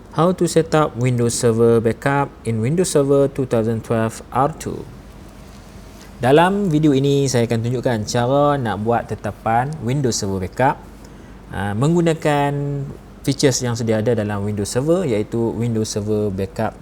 How to set up Windows Server backup in Windows Server 2012 R2. Dalam video ini saya akan tunjukkan cara nak buat tetapan Windows Server backup menggunakan features yang sedia ada dalam Windows Server, iaitu Windows Server backup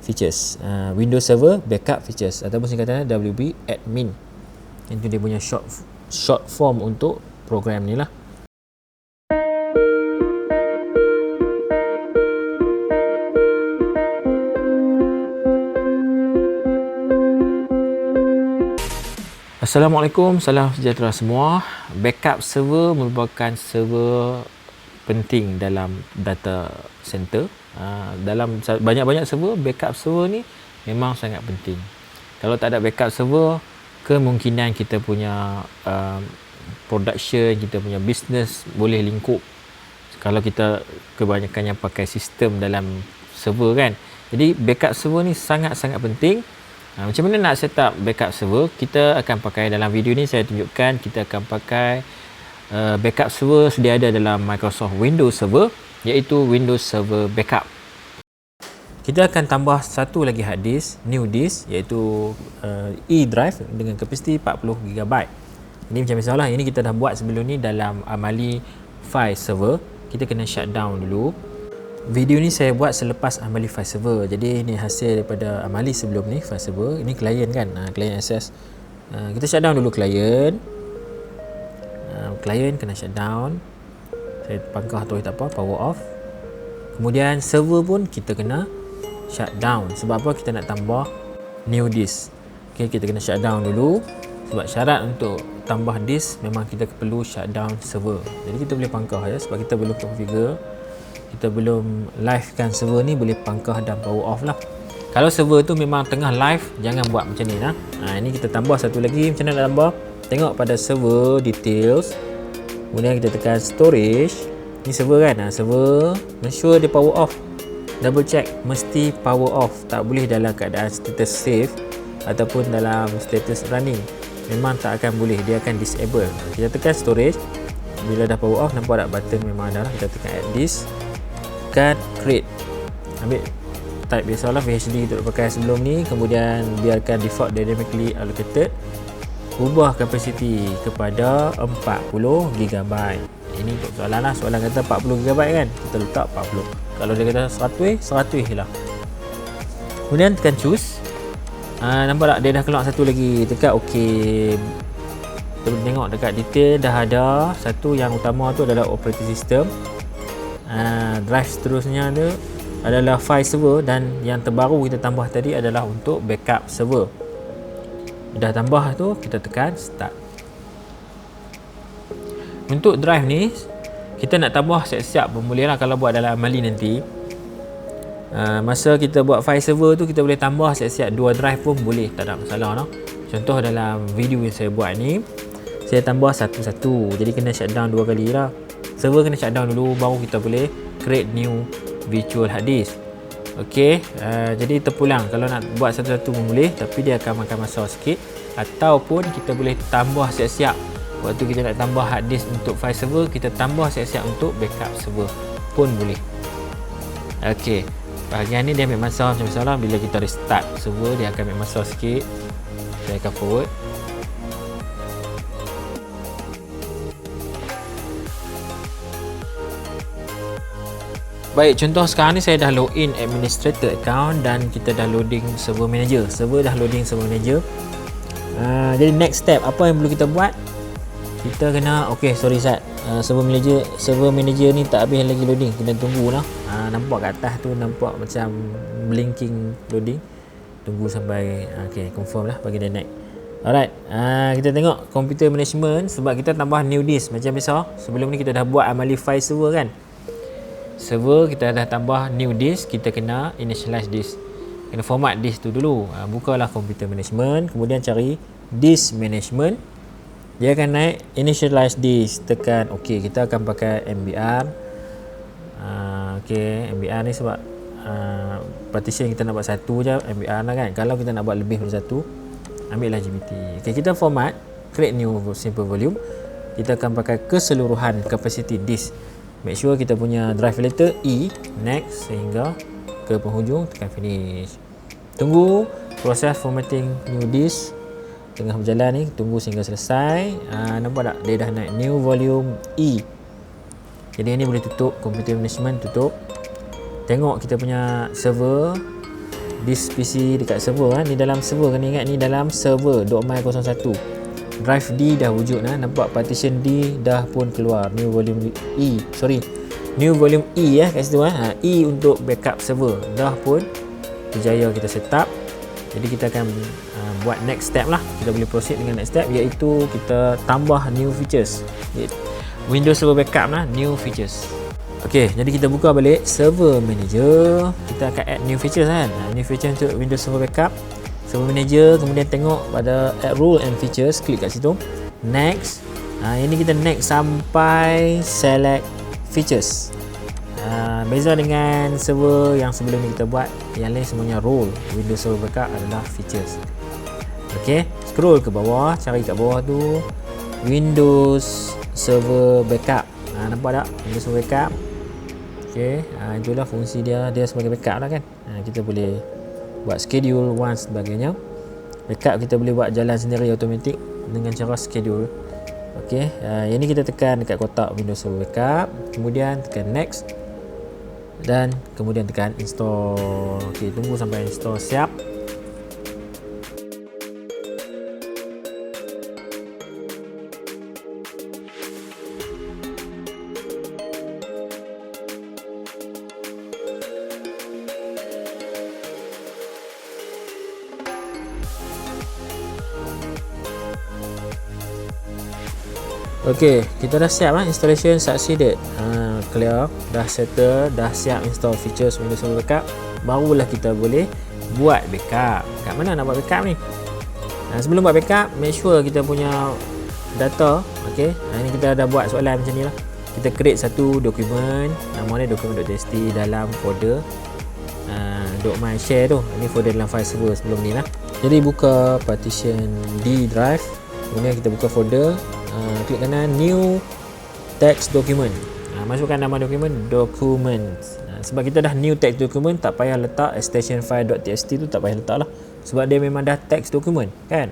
features, Windows Server backup features ataupun singkatannya WB admin. Itu dia punya short form untuk program ni lah. Assalamualaikum, salam sejahtera semua. Backup server merupakan server penting dalam data center. Dalam banyak-banyak server, backup server ni memang sangat penting. Kalau tak ada backup server, kemungkinan kita punya production, kita punya business boleh lingkup. Kalau kita kebanyakan yang pakai sistem dalam server kan. Jadi backup server ni sangat-sangat penting. Macam mana nak set up backup server? Kita akan pakai dalam video ni, saya tunjukkan kita akan pakai backup server sedia ada dalam Microsoft Windows Server, iaitu Windows Server Backup. Kita akan tambah satu lagi hard disk, new disk, iaitu E-drive dengan kapasiti 40GB. Ini macam biasalah, ini kita dah buat sebelum ni dalam Amali File Server. Kita kena shutdown dulu. Video ni saya buat selepas Amali File Server. Jadi ini hasil daripada Amali sebelum ni, File Server. Ini klien kan, klien access. Kita shutdown dulu klien. Klien kena shutdown. Saya pangkah tu tak apa, power off. Kemudian server pun kita kena shutdown. Sebab apa? Kita nak tambah new disk. Okay, kita kena shutdown dulu. Sebab syarat untuk tambah disk memang kita perlu shutdown server. Jadi kita boleh pangkah ya, sebab kita belum configure, kita belum live kan server ni, boleh pangkah dan power off lah. Kalau server tu memang tengah live, jangan buat macam ni lah. Ini kita tambah satu lagi. Macam mana nak tambah? Tengok pada server details, kemudian kita tekan storage. Ni server kan, server, make sure dia power off. Double check, mesti power off. Tak boleh dalam keadaan status save ataupun dalam status running. Memang tak akan boleh, dia akan disable. Kita tekan storage. Bila dah power off, nampak tak button memang ada lah. Kita tekan add disk, tekan create, ambil type biasalah VHD untuk pakai sebelum ni. Kemudian biarkan default dynamically allocated, ubah kapasiti kepada 40GB. Ini untuk soalan lah, soalan kata 40GB kan, kita letak 40. Kalau dia kata 100 lah. Kemudian tekan choose. Nampak tak dia dah keluar satu lagi, tekan OK. Kita boleh tengok dekat detail dah ada satu. Yang utama tu adalah operating system. Drive seterusnya ada adalah file server, dan yang terbaru kita tambah tadi adalah untuk backup server. Dah tambah tu, kita tekan start. Untuk drive ni kita nak tambah siap-siap pun boleh lah kalau buat dalam Amali nanti. Masa kita buat file server tu, kita boleh tambah siap-siap 2 drive pun boleh, tak ada masalah no? Contoh dalam video yang saya buat ni, saya tambah satu-satu, jadi kena shutdown 2 kali lah. Server kena shutdown dulu, baru kita boleh create new virtual hard disk. Okey, jadi terpulang. Kalau nak buat satu-satu pun boleh, tapi dia akan makan masa sikit. Ataupun kita boleh tambah siap-siap. Waktu kita nak tambah hard disk untuk file server, kita tambah siap-siap untuk backup server pun boleh. Okey, bahagian ni dia ambil masa macam biasalah. Bila kita restart server, dia akan ambil masa sikit. Saya akan forward. Baik, contoh sekarang ni saya dah login administrator account dan kita dah loading server manager. Server dah loading server manager. Jadi next step, apa yang perlu kita buat? Kita kena, okay, sorry Sat, server manager ni tak habis lagi loading, kena tunggulah. Nampak kat atas tu, nampak macam blinking loading. Tunggu sampai, okay, confirm lah bagi dia naik. Alright, kita tengok computer management, sebab kita tambah new disk macam biasa. Sebelum ni kita dah buat Amali File Server kan. Server kita dah tambah new disk, kita kena initialize disk, kena format disk tu dulu. Bukalah computer management, kemudian cari disk management. Dia akan naik initialize disk, tekan OK. Kita akan pakai MBR. Okay, MBR ni sebab partition kita nak buat satu je, MBR lah kan. Kalau kita nak buat lebih dari satu, ambil lah GPT. Okay, kita format, create new simple volume. Kita akan pakai keseluruhan kapasiti disk make sure kita punya drive related E, next sehingga ke penghujung, tekan finish. Tunggu proses formatting new disk tengah berjalan ni, tunggu sehingga selesai. Nampak tak dia dah naik new volume E. Jadi ini boleh tutup computer management, tutup. Tengok kita punya server, disk PC dekat server kan, ni dalam server, kena ingat ni dalam server .my01. Drive D dah wujud kan, nampak partition D dah pun keluar, new volume E, new volume E kat situ kan. E untuk backup server dah pun berjaya kita setup. Jadi kita akan buat next step lah, kita boleh proceed dengan next step, iaitu kita tambah new features. Windows Server Backup lah, new features. Ok, jadi kita buka balik Server Manager, kita akan add new features kan. New feature untuk Windows Server Backup, Server Manager, kemudian tengok pada add rule and features, klik kat situ, next. Ini kita next sampai select features. Beza dengan server yang sebelum ni kita buat, yang lain semuanya role, Windows Server Backup adalah features. Ok, scroll ke bawah, cari kat bawah tu Windows Server Backup. Nampak tak Windows Server Backup? Ok, itulah fungsi dia sebagai backup lah kan. Kita boleh buat schedule once sebagainya. Backup kita boleh buat jalan sendiri automatik dengan cara schedule. Ok, ini kita tekan dekat kotak Windows Server Backup, kemudian tekan next dan kemudian tekan install. Ok, tunggu sampai install siap. Ok, kita dah siap installation succeeded. Clear, dah settle, dah siap install features Windows Server Backup. Barulah kita boleh buat backup. Kat mana nak buat backup ni? Sebelum buat backup, make sure kita punya data. Ok, ini kita dah buat soalan macam ni lah. Kita create satu dokumen, nama dia dokumen.txt dalam folder .myshare tu. Ini folder dalam file server sebelum ni lah. Jadi buka partition D drive, kemudian kita buka folder, klik kanan new text document, masukkan nama dokumen documents. Sebab kita dah new text document, tak payah letak extension file.txt tu, tak payah letak lah, sebab dia memang dah text document kan.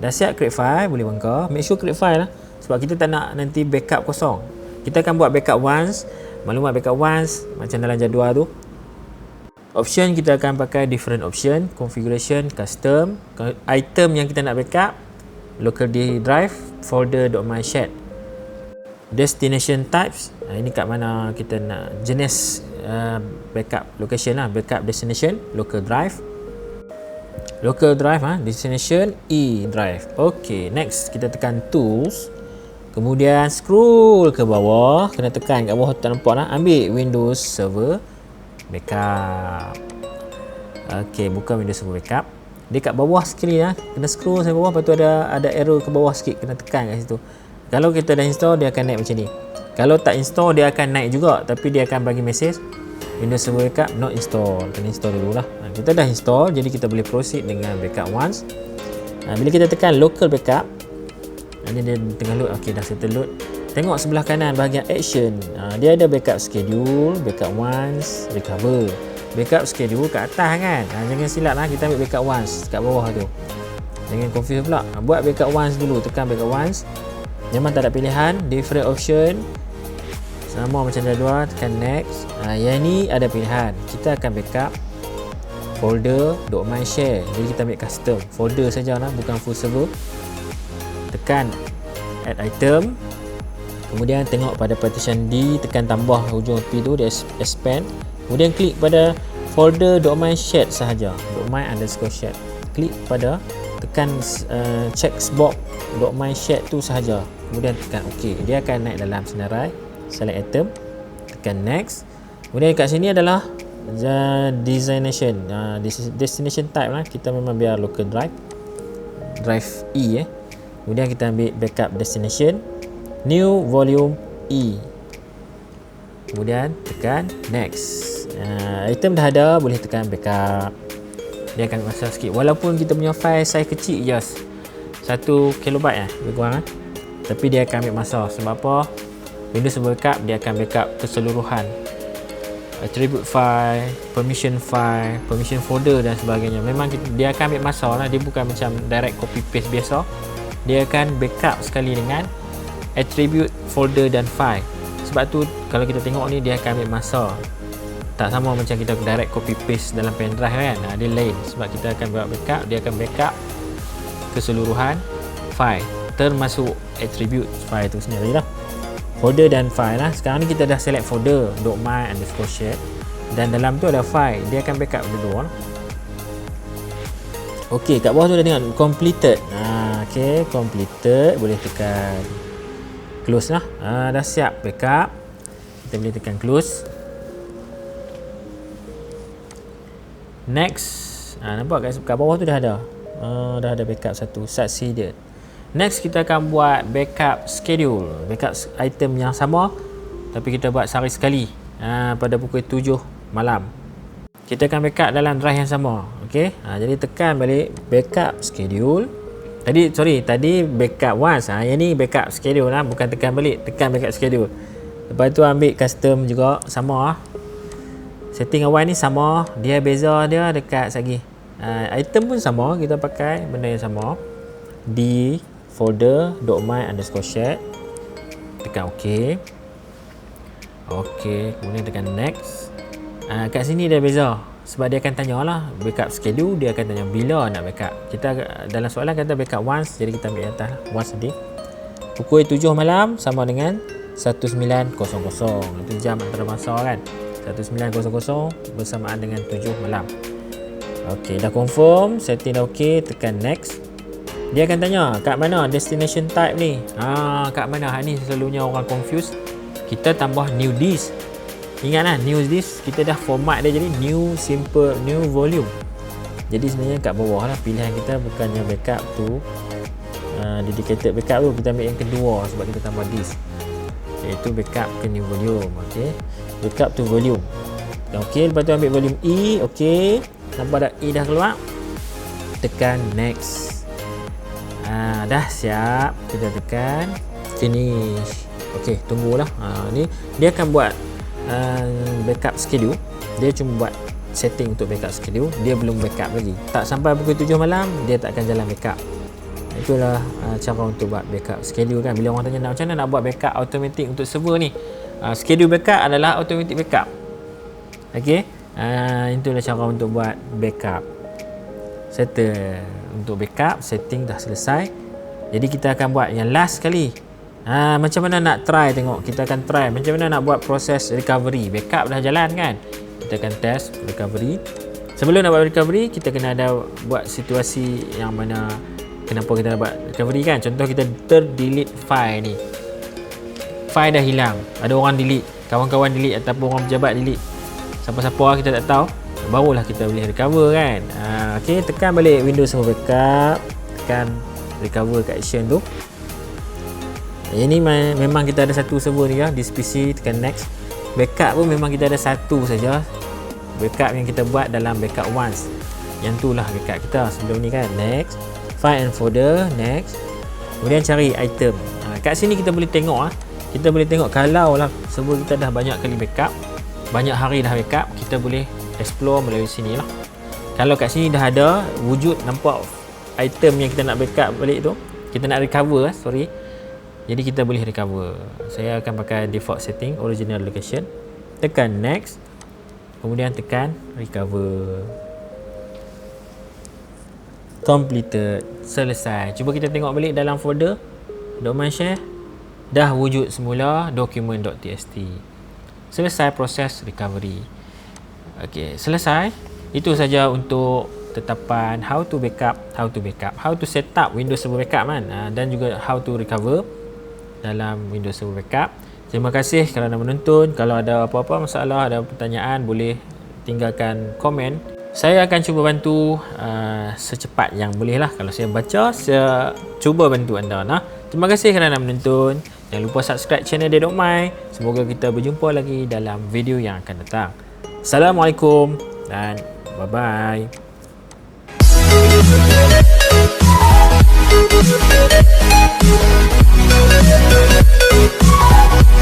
Dah siap create file, boleh bangka, make sure create file lah, sebab kita tak nak nanti backup kosong. Kita akan buat backup once, maklumat backup once macam dalam jadual tu. Option kita akan pakai different option, configuration, custom, item yang kita nak backup, local D drive, folder.myshare. Destination types, ini kat mana kita nak jenis backup location lah, backup destination, local drive, destination E drive. Ok, next kita tekan tools, kemudian scroll ke bawah, kena tekan kat bawah tu, tak nampak lah, ambil Windows Server Backup. Ok, buka Windows Server Backup. Dia kat bawah sekali lah, kena scroll sampai bawah, lepas tu ada arrow ke bawah sikit, kena tekan kat situ. Kalau kita dah install, dia akan naik macam ni. Kalau tak install, dia akan naik juga, tapi dia akan bagi mesej Windows Server Backup not install. Kena install dulu lah. Kita dah install, jadi kita boleh proceed dengan backup once. Bila kita tekan local backup, ini dia tengah load. Ok, dah settle load. Tengok sebelah kanan bahagian action, dia ada backup schedule, backup once, recover. Backup schedule kat atas kan, jangan silap lah, kita ambil backup once kat bawah tu, jangan confuse pula. Buat backup once dulu, tekan backup once, memang tak ada pilihan, different option sama macam jadual, tekan next. Yang ni ada pilihan, kita akan backup folder.myshare, jadi kita ambil custom folder saja lah, bukan full server. Tekan add item, kemudian tengok pada partition D, tekan tambah hujung P tu, dia expand. Kemudian klik pada folder.myshare sahaja, .my_share. Klik pada, tekan checkbox .myshare tu sahaja. Kemudian tekan OK. Dia akan naik dalam senarai. Select item, tekan next. Kemudian kat sini adalah destination type lah. Kita memang biar local drive E. Kemudian kita ambil backup destination, new volume E. Kemudian tekan next. Item dah ada, boleh tekan backup. Dia akan masa sikit, walaupun kita punya file size kecil, just 1 KB lebih kurang, tapi dia akan ambil masa. Sebab apa? Windows Server Backup dia akan backup keseluruhan attribute file, permission folder dan sebagainya. Memang dia akan ambil masa lah, dia bukan macam direct copy paste biasa. Dia akan backup sekali dengan attribute, folder dan file. Sebab tu kalau kita tengok ni dia akan ambil masa. Tak sama macam kita direct copy paste dalam pendrive kan. Dia lain sebab kita akan buat backup, dia akan backup keseluruhan file termasuk attribute file tu sendiri lah. Folder dan file lah. Sekarang ni kita dah select folder .my_shared dan dalam tu ada file, dia akan backup dulu lah. Okey, kat bawah tu dah tengok completed. Okey, completed, boleh tekan close lah. Dah siap backup, kita boleh tekan close. Next, nampak kat bawah tu dah ada backup satu succeeded. Next kita akan buat backup schedule, backup item yang sama tapi kita buat sehari sekali pada pukul 7 malam. Kita akan backup dalam drive yang sama. Okey, jadi tekan balik backup schedule. Tadi backup once. Yang ni backup schedule lah, bukan tekan balik, tekan backup schedule. Lepas tu ambil custom juga sama. Setting awal ni sama, dia beza dia dekat segi. Item pun sama, kita pakai benda yang sama. Di folder .my_shared, tekan OK. Kemudian tekan next. Kat sini dia beza sebab dia akan tanya lah backup schedule, dia akan tanya bila nak backup. Kita dalam soalan kata backup once, jadi kita ambil atas once a day. Pukul 7 malam sama dengan 19.00. Itu jam antarabangsa kan, 19.00 bersamaan dengan 7 malam. Okey, dah confirm, setting dah okey, tekan next. Dia akan tanya kat mana destination type ni. Kat mana? Ni selalunya orang confuse. Kita tambah new disk. Ingatlah new disk kita dah format dia jadi new simple new volume. Jadi sebenarnya kat bawah lah pilihan kita, bukannya backup tu dedicated backup tu, kita ambil yang kedua sebab kita tambah disk, iaitu backup ke new volume. Okey, backup to volume. Okey, lepas tu ambil volume E. Okey, nampak dah E dah keluar, tekan next. Dah siap, kita tekan finish. Okey, tunggulah. Ni dia akan buat backup schedule. Dia cuma buat setting untuk backup schedule, dia belum backup lagi. Tak sampai pukul 7 malam dia tak akan jalan backup. Itulah cara untuk buat backup schedule kan. Bila orang tanya macam mana nak buat backup automatic untuk server ni, schedule backup adalah automatic backup. Okey, itulah cara untuk buat backup. Settle untuk backup, setting dah selesai. Jadi kita akan buat yang last sekali. Macam mana nak try, tengok. Kita akan try macam mana nak buat proses recovery. Backup dah jalan kan, kita akan test recovery. Sebelum nak buat recovery, kita kena ada buat situasi yang mana kenapa kita nak buat recovery kan. Contoh kita terdelete file ni, file dah hilang, ada orang delete, kawan-kawan delete ataupun orang pejabat delete, siapa-siapa kita tak tahu, barulah kita boleh recover kan. Okey, tekan balik Windows Server Backup, tekan recover kat action tu. Ini memang kita ada satu server ni ya, this PC, tekan next. Backup pun memang kita ada satu saja, backup yang kita buat dalam backup once, yang tu lah backup kita sebelum ni kan. Next, file and folder, next. Kemudian cari item. Kat sini kita boleh tengok kita boleh tengok kalau lah server kita dah banyak kali backup, banyak hari dah backup, kita boleh explore melalui sini lah. Kalau kat sini dah ada wujud, nampak item yang kita nak backup balik tu, kita nak recover jadi kita boleh recover. Saya akan pakai default setting original location, tekan next, kemudian tekan recover. Completed, selesai. Cuba kita tengok balik dalam folder .my_share, dah wujud semula document.txt. Selesai proses recovery. Okey, selesai. Itu saja untuk tetapan how to backup, how to set up Windows Server Backup kan, dan juga how to recover dalam Windows Server Backup. Terima kasih kerana menonton. Kalau ada apa-apa masalah, ada pertanyaan, boleh tinggalkan komen. Saya akan cuba bantu secepat yang boleh lah. Kalau saya baca, saya cuba bantu anda. Terima kasih kerana menonton. Jangan lupa subscribe channel Dedokmai. Semoga kita berjumpa lagi dalam video yang akan datang. Assalamualaikum dan bye-bye. We'll be right back.